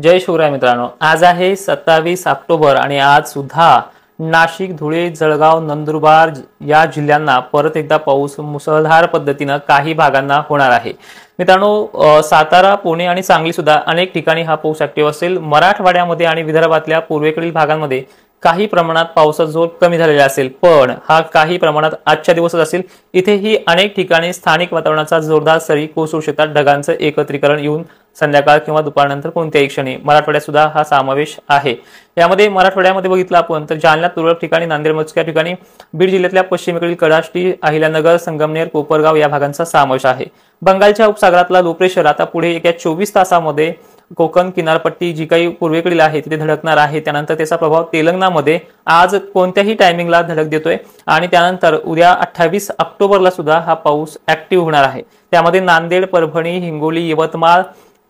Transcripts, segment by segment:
जय शिवराय मित्रांनो, आज आहे 27 ऑक्टोबर आणि आज सुद्धा नाशिक, धुळे, जळगाव, नंदुरबार या जिल्ह्यांना परत एकदा पाऊस मुसळधार पद्धतीने काही भागांना होणार आहे। मित्रांनो, सातारा, पुणे आणि सांगली सुद्धा अनेक ठिकाणी हा पाऊस ऍक्टिव्ह असेल। मराठवाड्यामध्ये आणि विदर्भातल्या पूर्वेकडील भागांमध्ये काही प्रमाणात पावसाचा जोर कमी झालेला असेल, पण हा काही प्रमाणात आजच्या दिवसच असेल। इथेही अनेक ठिकाणी स्थानिक वातावरणाचा जोरदार सरी कोसळू शकतात। ढगांचं एकत्रीकरण येऊन संध्याकाळ किंवा दुपारनंतर कोणत्याही क्षणी मराठवाड्यात सुद्धा हा समावेश आहे। यामध्ये मराठवाड्यामध्ये बघितलं आपण तर जालन्यात तुरळक ठिकाणी, नांदेड मोजक्या ठिकाणी, बीड जिल्ह्यातल्या पश्चिमेकडील कडाष्टी, अहिल्यानगर, संगमनेर, कोपरगाव या भागांचा समावेश आहे। बंगालच्या उपसागरातला लो प्रेशर आता पुढे येत्या 24 तासामध्ये कोकण किनारपट्टी जी काही पूर्वेकडील आहे तिथे धडकणार आहे। त्यानंतर त्याचा प्रभाव तेलंगणामध्ये आज कोणत्याही टायमिंगला धडक देतोय आणि त्यानंतर उद्या 28 ऑक्टोबरला सुद्धा हा पाऊस ऍक्टिव्ह होणार आहे। त्यामध्ये नांदेड, परभणी, हिंगोली, यवतमाळ,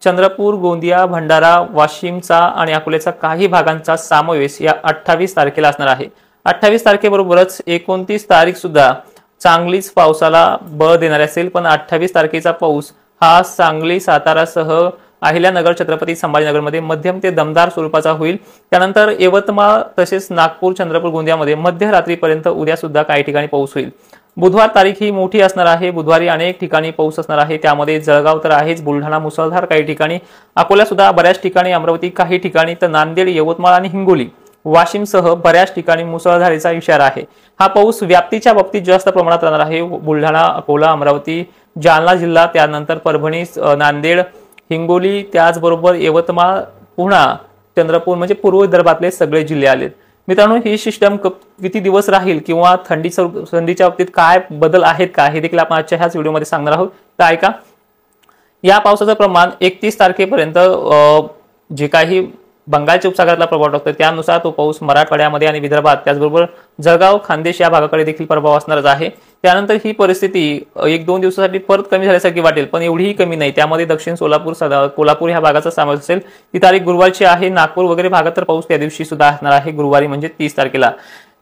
चंद्रपूर, गोंदिया, भंडारा, वाशिमचा आणि अकोल्याचा काही भागांचा समावेश या 28 तारखेला असणार आहे। 28 तारखेबरोबरच 29 तारीख सुद्धा चांगलीच पावसाला बळ देणार असेल, पण 28 तारखेचा पाऊस हा सांगली, सातारासह अहिल्यानगर, छत्रपती संभाजीनगरमध्ये मध्यम ते दमदार स्वरूपाचा होईल। त्यानंतर यवतमाळ तसेच नागपूर, चंद्रपूर, गोंदियामध्ये मध्यरात्रीपर्यंत उद्या सुद्धा काही ठिकाणी पाऊस होईल। बुधवार तारीख ही मोठी असणार आहे। बुधवारी अनेक ठिकाणी पाऊस असणार आहे। त्यामध्ये जळगाव तर आहेच, बुलढाणा मुसळधार काही ठिकाणी, अकोला सुद्धा बऱ्याच ठिकाणी, अमरावती काही ठिकाणी, तर नांदेड, यवतमाळ आणि हिंगोली, वाशिमसह बऱ्याच ठिकाणी मुसळधारीचा इशारा आहे। हा पाऊस व्याप्तीच्या बाबतीत जास्त प्रमाणात राहणार आहे। बुलढाणा, अकोला, अमरावती, जालना जिल्हा, त्यानंतर परभणी, नांदेड, हिंगोली, त्याचबरोबर यवतमाळ, पुणा, चंद्रपूर म्हणजे पूर्व विदर्भातले सगळे जिल्हे आलेत। मित्रांनो, ही सिस्टम किती दिवस राहील किंवा थंडीच्या बाबतीत काय बदल आहेत का हे देखील आपण आजच्या ह्याच व्हिडिओमध्ये सांगणार आहोत। तर ऐका, या पावसाचं प्रमाण 31 तारखेपर्यंत जे काही बंगालच्या उपसागरातला प्रभाव टाकतो त्यानुसार तो पाऊस मराठवाड्यामध्ये आणि विदर्भात, त्याचबरोबर जळगाव, खान्देश या भागाकडे देखील प्रभाव असणारच आहे। त्यानंतर ही परिस्थिती 1-2 दिवसासाठी परत कमी झाल्यासारखी वाटेल, पण एवढीही कमी नाही। त्यामध्ये दक्षिण सोलापूर, कोल्हापूर ह्या भागाचा समावेश असेल। ती तारीख गुरुवारची आहे। नागपूर वगैरे भागात तर पाऊस त्या दिवशी सुद्धा असणार आहे, गुरुवारी म्हणजे 30 तारखेला।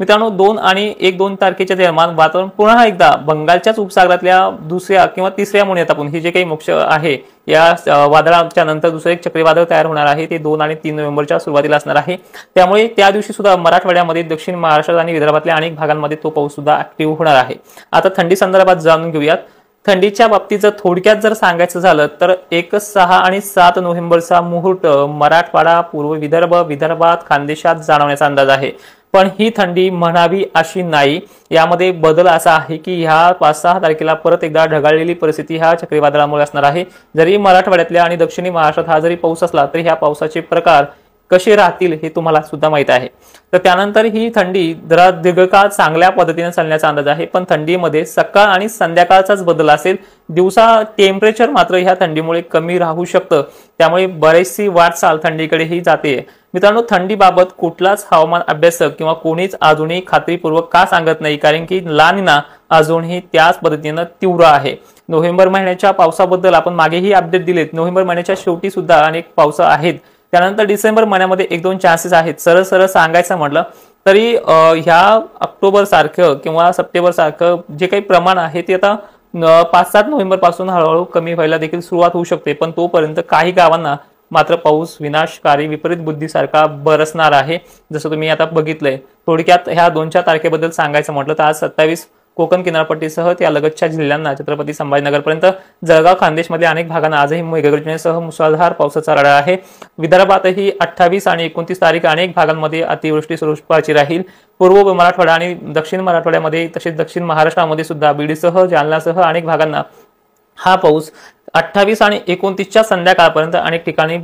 मित्रांनो, 2 आणि 1-2 तारखेच्या दरम्यान वातावरण पुन्हा एकदा बंगालच्याच उपसागरातल्या दुसऱ्या किंवा तिसऱ्या म्हणूयात आपण, ही जे काही मोक्ष आहे या वादळाच्या नंतर दुसरे एक चक्रीवादळ तयार होणार आहे। ते 2 आणि 3 नोव्हेंबरच्या सुरुवातीला असणार आहे। त्यामुळे त्या दिवशी सुद्धा मराठवाड्यामध्ये, दक्षिण महाराष्ट्रात आणि विदर्भातल्या अनेक भागांमध्ये तो पाऊस सुद्धा ऍक्टिव्ह होणार आहे। आता थंडी संदर्भात जाणून घेऊयात। थंडीच्या बाबतीत जर थोडक्यात जर सांगायचं झालं तर 1, 6 आणि 7 नोव्हेंबरचा मुहूर्त मराठवाडा, पूर्व विदर्भ, विदर्भात, खानदेशात जाणवण्याचा अंदाज आहे। पण ही थंडी म्हणावी अशी नाही। यामध्ये बदल असा आहे की ह्या 5-6 तारखेला परत एकदा ढगाळलेली परिस्थिती ह्या चक्रीवादळामुळे असणार आहे। जरी मराठवाड्यातल्या आणि दक्षिणी महाराष्ट्रात हा जरी पाऊस असला तरी ह्या पावसाचे प्रकार कसे राहतील हे तुम्हाला सुद्धा माहित आहे। तर त्यानंतर ही थंडी जरा दीर्घकाळ चांगल्या पद्धतीने चालण्याचा अंदाज आहे, पण थंडीमध्ये सकाळ आणि संध्याकाळचाच बदल असेल। दिवसा टेम्परेचर मात्र ह्या थंडीमुळे कमी राहू शकतं, त्यामुळे बरीचशी वाटचाल थंडीकडेही जाते। मित्रांनो, थंडीबाबत कुठलाच हवामान अभ्यासक किंवा कोणीच अजूनही खात्रीपूर्वक का सांगत नाही, कारण की ला निना अजूनही त्याच पद्धतीने तीव्र आहे। नोव्हेंबर महिन्याच्या पावसाबद्दल आपण मागेही अपडेट दिलेत। नोव्हेंबर महिन्याच्या शेवटी सुद्धा अनेक पावस आहेत। त्यानंतर डिसेंबर महिन्यामध्ये 1-2 चान्सेस आहेत। सरळ सांगायचं म्हटलं तरी ह्या ऑक्टोबर सारखं किंवा सप्टेंबर सारखं जे काही प्रमाण आहे ते आता 5-7 नोव्हेंबर पासून हळूहळू कमी व्हायला देखील सुरुवात होऊ शकते। पण तोपर्यंत काही गावांना मात्र पाऊस विनाशकारी विपरीत बुद्धीसारखा बरसणार आहे, जसं तुम्ही आता बघितलंय। थोडक्यात ह्या 2-4 तारखेबद्दल सांगायचं म्हटलं तर आज 27 कोकण किनारपट्टीसह त्या लगतच्या जिल्ह्यांना, छत्रपती संभाजीनगरपर्यंत, जळगाव, खानदेशमध्ये अनेक भागांना आजही मेघगर्जनेसह मुसळधार पावसाचा राडा आहे। विदर्भातही 28 आणि 29 तारीख अनेक भागांमध्ये अतिवृष्टी स्वरूपाची राहील। पूर्व मराठवाडा आणि दक्षिण मराठवाड्यामध्ये तसेच दक्षिण महाराष्ट्रामध्ये सुद्धा बीडसह, जालनासह अनेक भागांना हा पाऊस 28 आणि 29च्या संध्याकाळपर्यंत अनेक ठिकाणी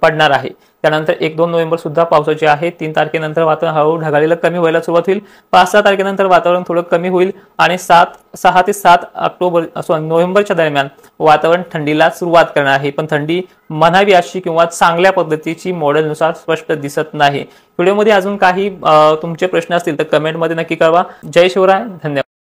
पडणार आहे। त्यानंतर 1-2 नोव्हेंबर सुद्धा पावसाचे आहे। 3 तारखेनंतर वातावरण हळूहळू ढगाळलेलं कमी व्हायला सुरुवात होईल। 5-6 तारखेनंतर वातावरण थोडं कमी होईल आणि 6 ते 7 नोव्हेंबरच्या दरम्यान वातावरण थंडीला सुरुवात करणार आहे। पण थंडी म्हणावी अशी किंवा चांगल्या पद्धतीची मॉडेलनुसार स्पष्ट दिसत नाही। व्हिडिओमध्ये अजून काही तुमचे प्रश्न असतील तर कमेंटमध्ये नक्की कळवा। जय शिवराय, धन्यवाद।